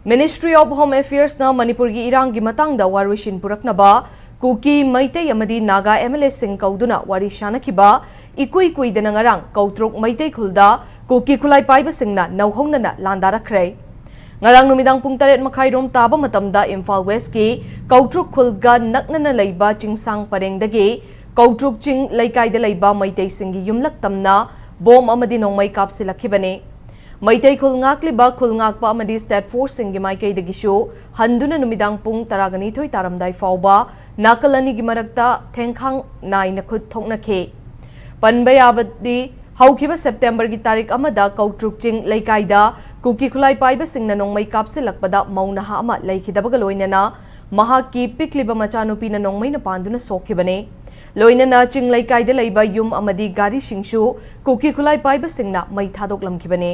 Ministry of Home Affairs na Manipur gi irang gi matang da warishin puraknaba Kuki Maitei amadi Naga MLA sing kauduna warishana kiba ikui kui dana ngarang Koutruk Maitei khulda Kuki khulai paiba singna nauhongna na landarakre ngarang numidang pung 8 makhairom taba matamda Imphal West ki Koutruk khulga naknana leiba chingsang parengdagi Koutruk ching laikai da leiba Maitei singi yumlak tamna bom amadi nongmai kapsilakibane Maitei khulngakliba khulngakpa amadi State Force singi maikai dagishu handuna numidang pung taragani thoi taramdai fauba nakalani gi marakta thengkhang nai na khut thokna khe panbayabadi haukiba September gi tarik amada Koutruk ching laikaida Kuki khulai paiba singna nongmai kapsilakpada maunaha ama laikhidabaga loinana mahaki pikliba machanupi na nongmai na panduna sokhibane loinana ching laikaida leiba yum amadi gari singshu Kuki khulai paiba singna mai thadok lamkhibane